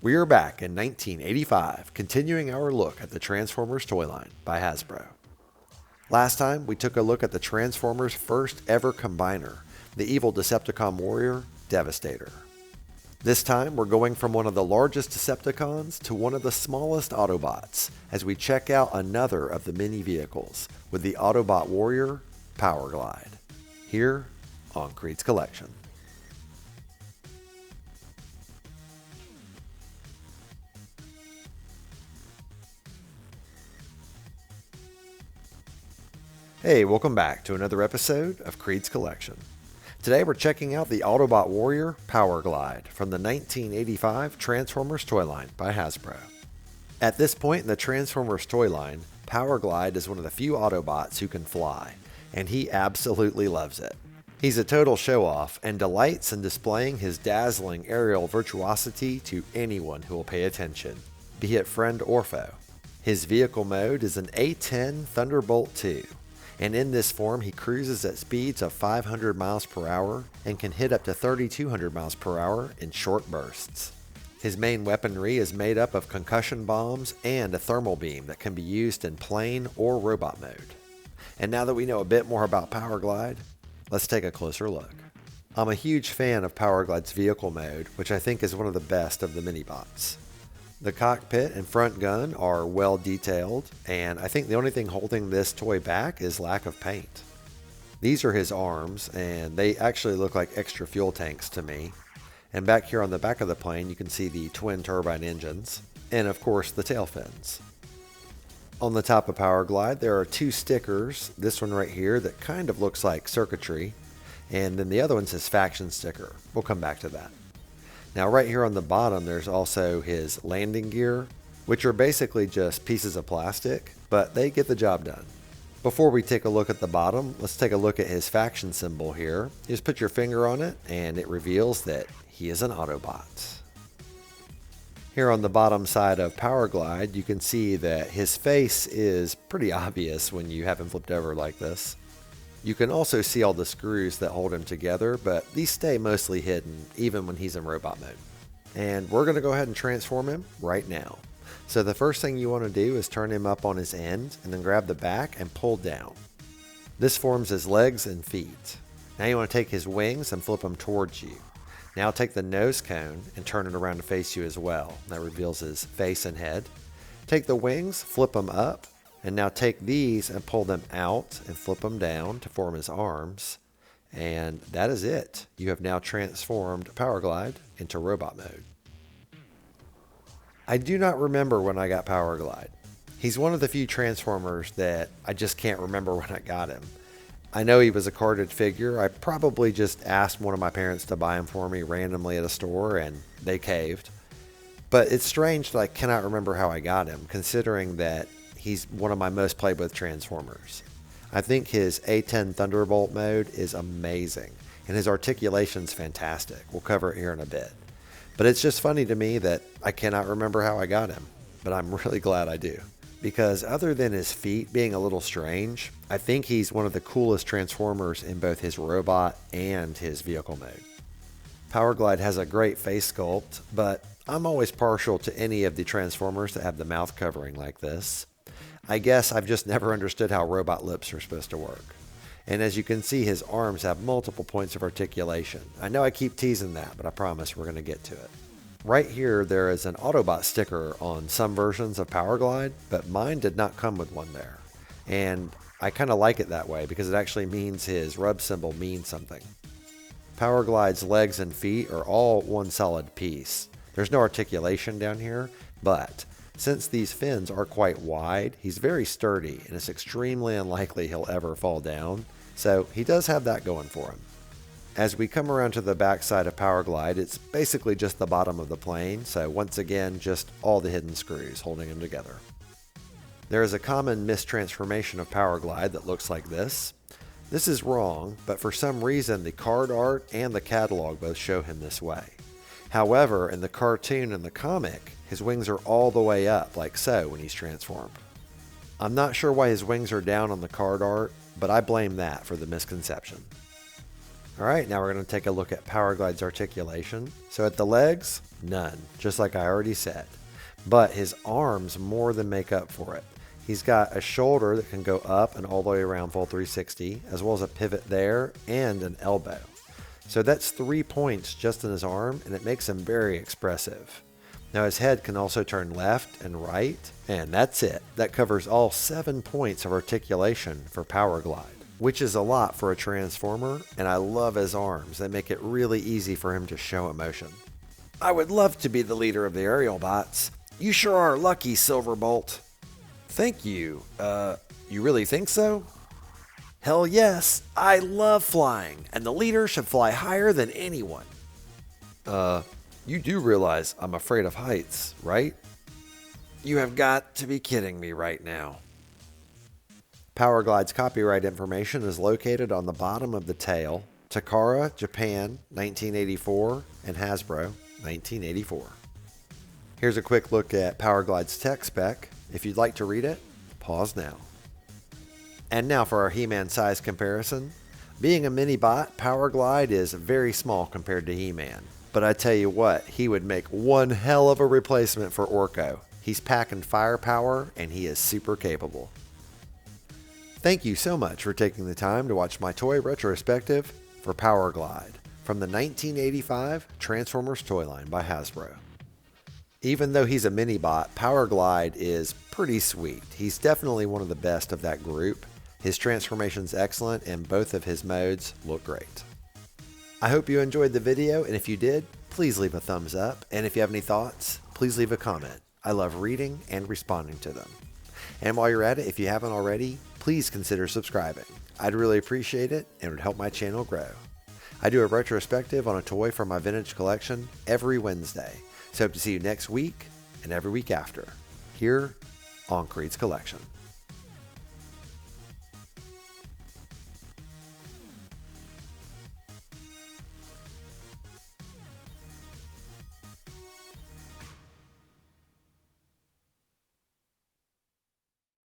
We are back in 1985, continuing our look at the Transformers toy line by Hasbro. Last time, we took a look at the Transformers' first ever combiner, the evil Decepticon warrior, Devastator. This time, we're going from one of the largest Decepticons to one of the smallest Autobots, as we check out another of the mini vehicles with the Autobot warrior, Powerglide, here on KREED'S Collection. Hey, welcome back to another episode of KREED'S Collection. Today we're checking out the Autobot Warrior Powerglide from the 1985 Transformers toy line by Hasbro. At this point in the Transformers toy line, Powerglide is one of the few Autobots who can fly, and he absolutely loves it. He's a total show-off and delights in displaying his dazzling aerial virtuosity to anyone who will pay attention, be it friend or foe. His vehicle mode is an A10 Thunderbolt 2. And in this form, he cruises at speeds of 500 miles per hour and can hit up to 3,200 miles per hour in short bursts. His main weaponry is made up of concussion bombs and a thermal beam that can be used in plane or robot mode. And now that we know a bit more about Powerglide, let's take a closer look. I'm a huge fan of Powerglide's vehicle mode, which I think is one of the best of the mini-bots. The cockpit and front gun are well detailed, and I think the only thing holding this toy back is lack of paint. These are his arms, and they actually look like extra fuel tanks to me. And back here on the back of the plane, you can see the twin turbine engines, and of course the tail fins. On the top of Powerglide, there are two stickers, this one right here that kind of looks like circuitry, and then the other one says faction sticker. We'll come back to that. Now right here on the bottom there's also his landing gear, which are basically just pieces of plastic, but they get the job done. Before we take a look at the bottom, let's take a look at his faction symbol here. Just put your finger on it and it reveals that he is an Autobot. Here on the bottom side of Powerglide, you can see that his face is pretty obvious when you have him flipped over like this. You can also see all the screws that hold him together, but these stay mostly hidden even when he's in robot mode. And we're going to go ahead and transform him right now. So the first thing you want to do is turn him up on his end and then grab the back and pull down. This forms his legs and feet. Now you want to take his wings and flip them towards you. Now take the nose cone and turn it around to face you as well. That reveals his face and head. Take the wings, flip them up. And now take these and pull them out and flip them down to form his arms. And that is it. You have now transformed Powerglide into robot mode. I do not remember when I got Powerglide. He's one of the few Transformers that I just can't remember when I got him. I know he was a carded figure. I probably just asked one of my parents to buy him for me randomly at a store and they caved. But it's strange that I cannot remember how I got him, considering that he's one of my most played with Transformers. I think his A10 Thunderbolt mode is amazing, and his articulation's fantastic. We'll cover it here in a bit. But it's just funny to me that I cannot remember how I got him, but I'm really glad I do. Because other than his feet being a little strange, I think he's one of the coolest Transformers in both his robot and his vehicle mode. Powerglide has a great face sculpt, but I'm always partial to any of the Transformers that have the mouth covering like this. I guess I've just never understood how robot lips are supposed to work. And as you can see, his arms have multiple points of articulation. I know I keep teasing that, but I promise we're going to get to it. Right here, there is an Autobot sticker on some versions of Powerglide, but mine did not come with one there. And I kind of like it that way because it actually means his rub symbol means something. Powerglide's legs and feet are all one solid piece. There's no articulation down here, but since these fins are quite wide, he's very sturdy and it's extremely unlikely he'll ever fall down, so he does have that going for him. As we come around to the back side of Powerglide, it's basically just the bottom of the plane, so once again, just all the hidden screws holding him together. There is a common mistransformation of Powerglide that looks like this. This is wrong, but for some reason the card art and the catalog both show him this way. However, in the cartoon and the comic, his wings are all the way up, like so, when he's transformed. I'm not sure why his wings are down on the card art, but I blame that for the misconception. Alright, now we're going to take a look at Powerglide's articulation. So at the legs, none, just like I already said. But his arms more than make up for it. He's got a shoulder that can go up and all the way around full 360, as well as a pivot there and an elbow. So that's 3 points just in his arm, and it makes him very expressive. Now his head can also turn left and right, and that's it. That covers all 7 points of articulation for Powerglide, which is a lot for a Transformer, and I love his arms. They make it really easy for him to show emotion. I would love to be the leader of the aerial bots. You sure are lucky, Silverbolt. Thank you. You really think so? Hell yes, I love flying, and the leader should fly higher than anyone. You do realize I'm afraid of heights, right? You have got to be kidding me right now. Powerglide's copyright information is located on the bottom of the tail. Takara, Japan, 1984, and Hasbro, 1984. Here's a quick look at Powerglide's tech spec. If you'd like to read it, pause now. And now for our He-Man size comparison. Being a mini-bot, Powerglide is very small compared to He-Man. But I tell you what, he would make one hell of a replacement for Orko. He's packing firepower, and he is super capable. Thank you so much for taking the time to watch my toy retrospective for Powerglide from the 1985 Transformers toy line by Hasbro. Even though he's a mini-bot, Powerglide is pretty sweet. He's definitely one of the best of that group. His transformation's excellent, and both of his modes look great. I hope you enjoyed the video, and if you did, please leave a thumbs up, and if you have any thoughts, please leave a comment. I love reading and responding to them. And while you're at it, if you haven't already, please consider subscribing. I'd really appreciate it, and it would help my channel grow. I do a retrospective on a toy from my vintage collection every Wednesday, so hope to see you next week and every week after, here on KREED'S Collection.